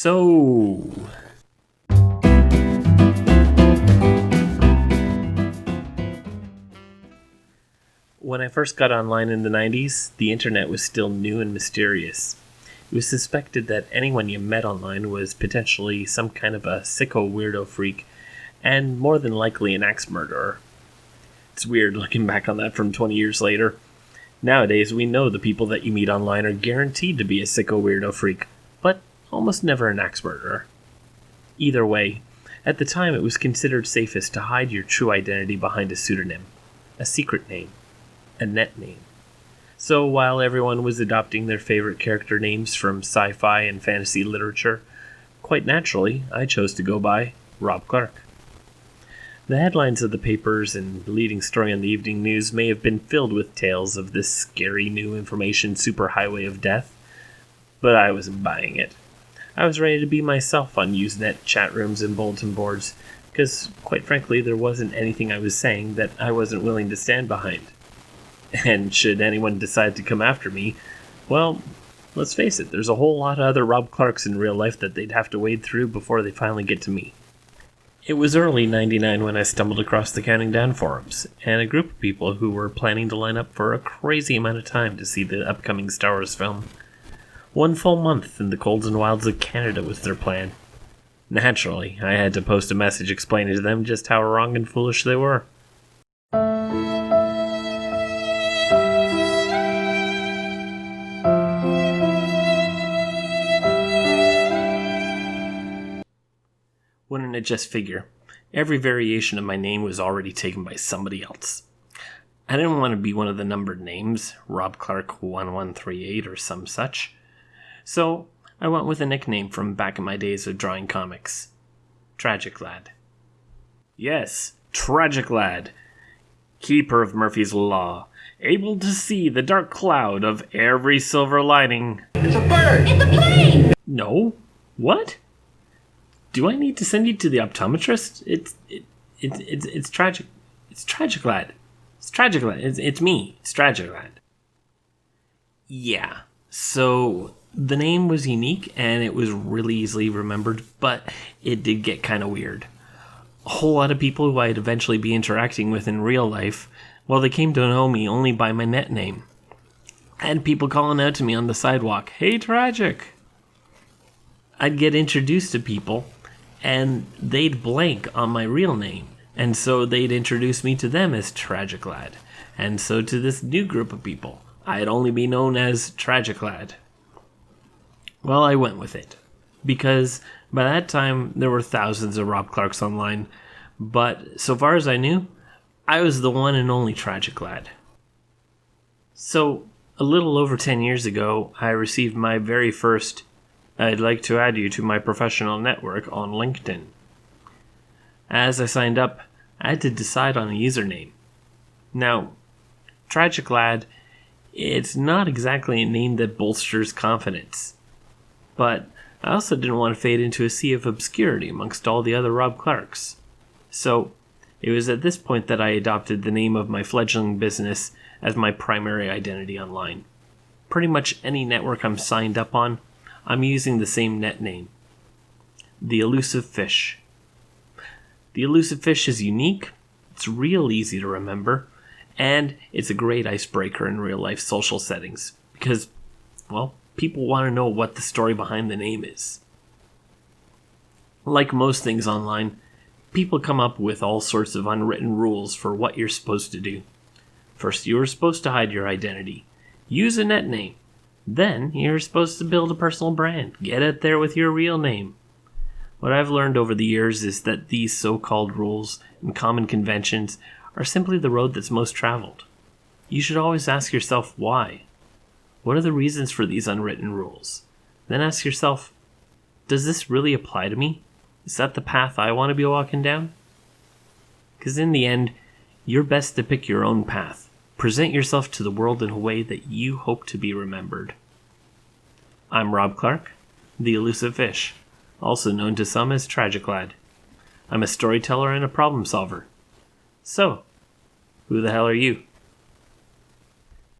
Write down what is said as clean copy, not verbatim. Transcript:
So, when I first got online in the 90s, the internet was still new and mysterious. It was suspected that anyone you met online was potentially some kind of a sicko weirdo freak, and more than likely an axe murderer. It's weird looking back on that from 20 years later. Nowadays, we know the people that you meet online are guaranteed to be a sicko weirdo freak, but almost never an axe murderer. Either way, at the time it was considered safest to hide your true identity behind a pseudonym, a secret name, a net name. So while everyone was adopting their favorite character names from sci-fi and fantasy literature, quite naturally, I chose to go by Rob Clark. The headlines of the papers and leading story on the evening news may have been filled with tales of this scary new information superhighway of death, but I wasn't buying it. I was ready to be myself on Usenet chat rooms and bulletin boards, because, quite frankly, there wasn't anything I was saying that I wasn't willing to stand behind. And should anyone decide to come after me, well, let's face it, there's a whole lot of other Rob Clarks in real life that they'd have to wade through before they finally get to me. It was early '99 when I stumbled across the Counting Down forums, and a group of people who were planning to line up for a crazy amount of time to see the upcoming Star Wars film. 1 full month in the colds and wilds of Canada was their plan. Naturally, I had to post a message explaining to them just how wrong and foolish they were. Wouldn't it just figure? Every variation of my name was already taken by somebody else. I didn't want to be one of the numbered names, Rob Clark 1138 or some such. So I went with a nickname from back in my days of drawing comics. TragicLad. Yes, TragicLad. Keeper of Murphy's Law. Able to see the dark cloud of every silver lining. It's a bird! It's a plane! No? What? Do I need to send you to the optometrist? It's tragic. It's TragicLad. It's TragicLad. It's me. It's TragicLad. Yeah. So the name was unique and it was really easily remembered, but it did get kind of weird. A whole lot of people who I'd eventually be interacting with in real life, well, they came to know me only by my net name. I had people calling out to me on the sidewalk, "Hey, Tragic!" I'd get introduced to people and they'd blank on my real name, and so they'd introduce me to them as TragicLad, and so to this new group of people, I'd only be known as TragicLad. Well, I went with it, because by that time there were thousands of Rob Clarks online, but so far as I knew, I was the one and only TragicLad. So, a little over 10 years ago, I received my very first "I'd like to add you to my professional network" on LinkedIn. As I signed up, I had to decide on a username. Now, TragicLad, it's not exactly a name that bolsters confidence, but I also didn't want to fade into a sea of obscurity amongst all the other Rob Clarks. So, it was at this point that I adopted the name of my fledgling business as my primary identity online. Pretty much any network I'm signed up on, I'm using the same net name. The Elusive Fish. The Elusive Fish is unique, it's real easy to remember, and it's a great icebreaker in real-life social settings, because, well, people want to know what the story behind the name is. Like most things online, people come up with all sorts of unwritten rules for what you're supposed to do. First, you are supposed to hide your identity. Use a net name. Then, you're supposed to build a personal brand. Get out there with your real name. What I've learned over the years is that these so-called rules and common conventions are simply the road that's most traveled. You should always ask yourself why. What are the reasons for these unwritten rules? Then ask yourself, does this really apply to me? Is that the path I want to be walking down? Because in the end, you're best to pick your own path. Present yourself to the world in a way that you hope to be remembered. I'm Rob Clark, the Elusive Fish, also known to some as TragicLad. I'm a storyteller and a problem solver. So, who the hell are you?